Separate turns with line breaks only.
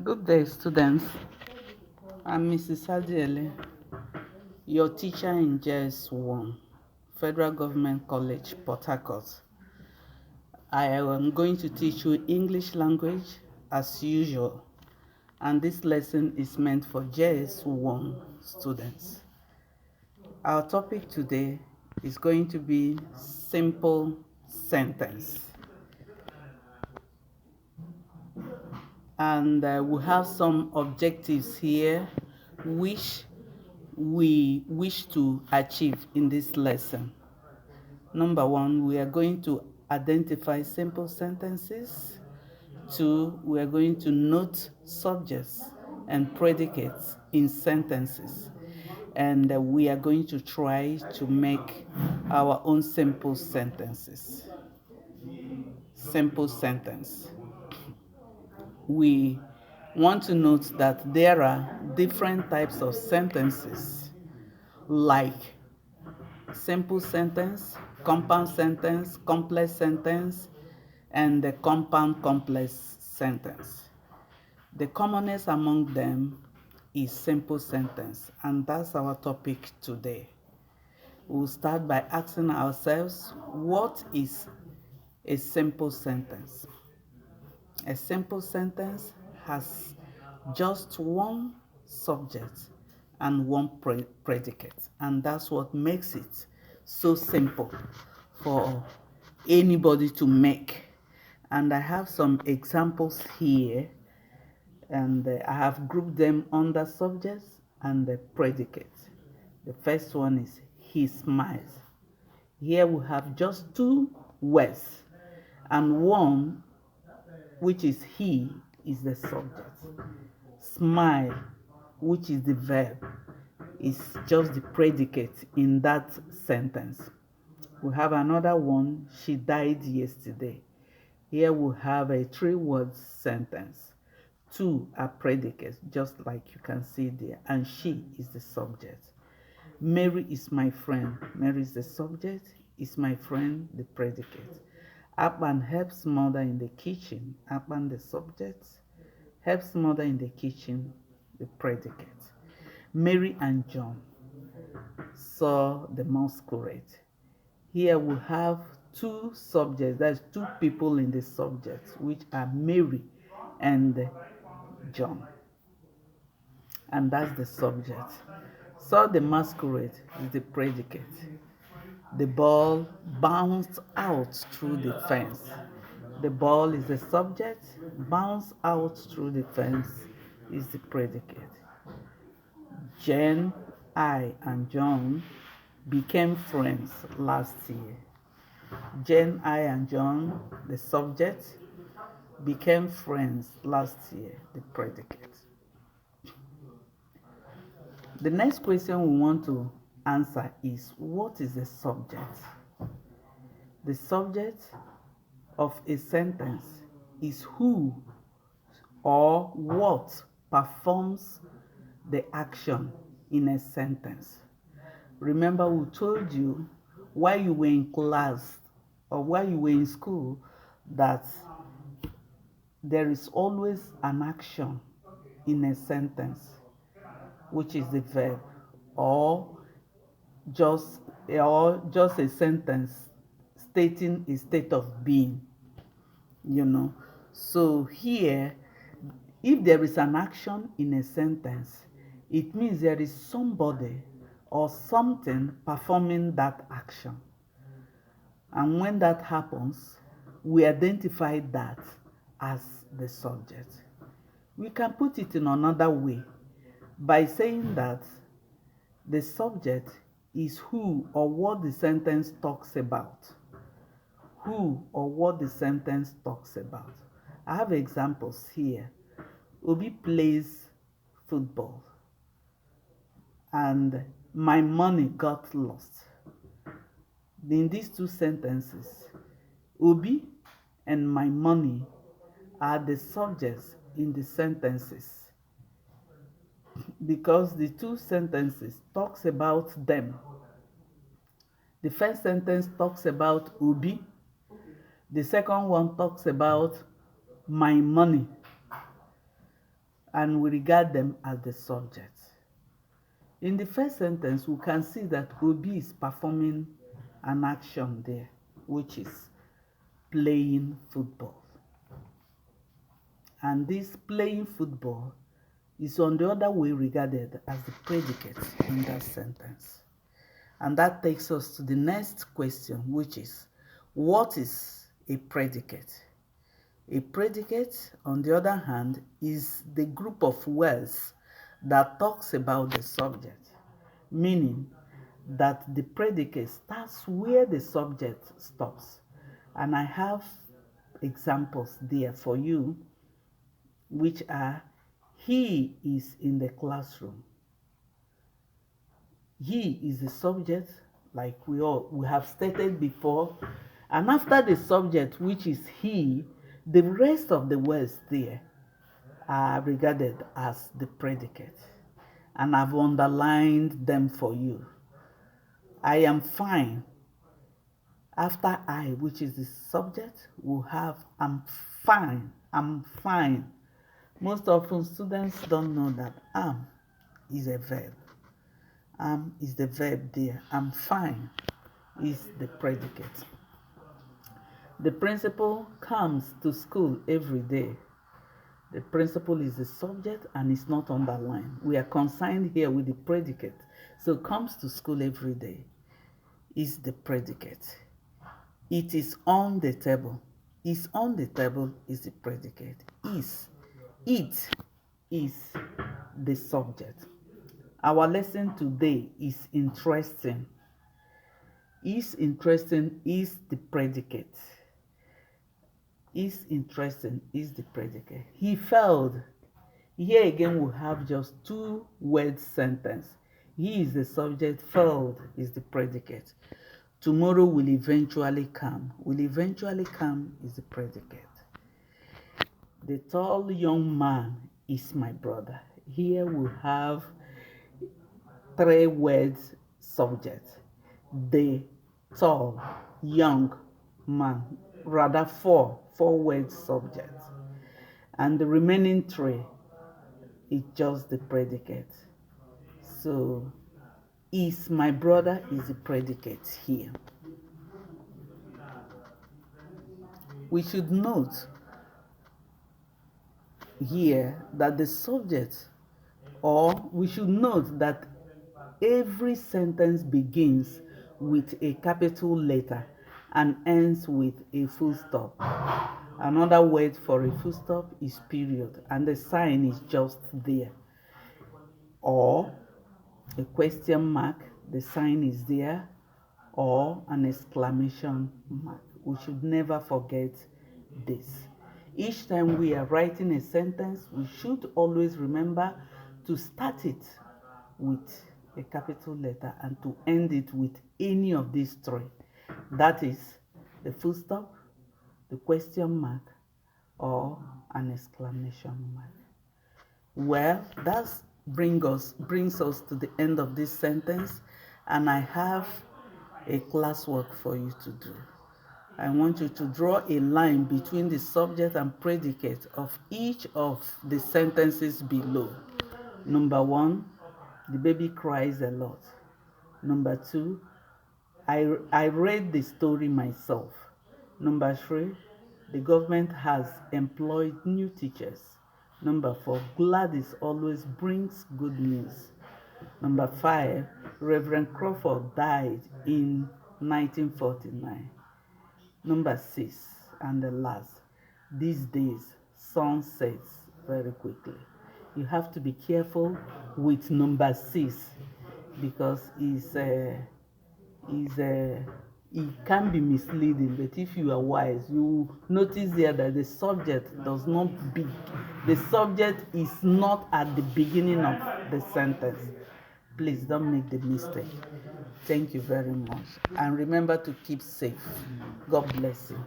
Good day, students. I'm Mrs. Adiele, your teacher in JS1, Federal Government College, Port Harcourt. I am going to teach you English language as usual, and this lesson is meant for JS1 students. Our topic today is going to be simple sentence. And we have some objectives here which we wish to achieve in this lesson. Number one, we are going to identify simple sentences. Two, we are going to note subjects and predicates in sentences. And we are going to try to make our own simple sentences. Simple sentence. We want to note that there are different types of sentences, like simple sentence, compound sentence, complex sentence, and the compound complex sentence. The commonest among them is simple sentence, and that's our topic today. We'll start by asking ourselves, what is a simple sentence? A simple sentence has just one subject and one predicate, and that's what makes it so simple for anybody to make. And I have some examples here, and I have grouped them under subjects and the predicates. The first one is he smiles. Here we have just two words, and one, which is he, is the subject. Smile, which is the verb, is just the predicate in that sentence. We have another one, she died yesterday. Here we have a 3-word sentence. Two are predicates, just like you can see there, and she is the subject. Mary is my friend. Mary is the subject, is my friend the predicate. Akpan helps mother in the kitchen. Akpan the subject, helps mother in the kitchen the predicate. Mary and John saw the masquerade. Here we have two subjects, that's two people in the subject, which are Mary and John. And that's the subject. Saw the masquerade is the predicate. The ball bounced out through the fence. The ball is the subject. Bounce out through the fence is the predicate. Jen, I, and John became friends last year. Jen, I, and John, the subject, became friends last year, the predicate. The next question we want to answer is, what is the subject? The subject of a sentence is who or what performs the action in a sentence. Remember, we told you while you were in class or while you were in school that there is always an action in a sentence, which is the verb, or just a sentence stating a state of being, So here, if there is an action in a sentence, it means there is somebody or something performing that action. And when that happens, we identify that as the subject. We can put it in another way by saying that the subject is who or what the sentence talks about. Who or what the sentence talks about. I have examples here. Obi plays football and my money got lost. In these two sentences, Obi and my money are the subjects in the sentences because the two sentences talks about them. The first sentence talks about Obi. The second one talks about my money. and we regard them as the subject. In the first sentence, we can see that Obi is performing an action there, which is playing football. And this playing football is on the other way regarded as the predicate in that sentence. And that takes us to the next question, which is, what is a predicate? A predicate, on the other hand, is the group of words that talks about the subject, meaning that the predicate starts where the subject stops. And I have examples there for you, which are, he is in the classroom. He is the subject, like we have stated before, and after the subject, which is he, the rest of the words there are regarded as the predicate, and I've underlined them for you. I am fine. After I, which is the subject, we'll have I'm fine. I'm fine. Most often students don't know that am is a verb. Am is the verb there. I'm fine is the predicate. The principal comes to school every day. The principal is the subject and it's not underlined. We are consigned here with the predicate. So comes to school every day is the predicate. It is on the table. Is on the table is the predicate. Is. It is the subject. Our lesson today is interesting. Is interesting is the predicate. Is interesting is the predicate. He failed. Here again we have just two word sentence. He is the subject, failed is the predicate. Tomorrow will eventually come. Will eventually come is the predicate. The tall young man is my brother. Here we have three words subject. The tall young man, rather four words subject. And the remaining three is just the predicate. So is my brother is the predicate here. We should note here that the subject, or we should note that every sentence begins with a capital letter and ends with a full stop. Another word for a full stop is period, and the sign is just there. Or a question mark, the sign is there, or an exclamation mark. We should never forget this. Each time we are writing a sentence, we should always remember to start it with a capital letter and to end it with any of these three. That is the full stop, the question mark, or an exclamation mark. Well, that brings us to the end of this sentence, and I have a classwork for you to do. I want you to draw a line between the subject and predicate of each of the sentences below. Number 1, the baby cries a lot. Number 2, I read the story myself. Number 3, the government has employed new teachers. Number 4, Gladys always brings good news. Number 5, Reverend Crawford died in 1949. Number 6, and the last, these days sun sets very quickly. You have to be careful with number 6 because it can be misleading, but if you are wise, you notice there that the subject the subject is not at the beginning of the sentence. Please don't make the mistake. Thank you very much. And remember to keep safe. God bless you.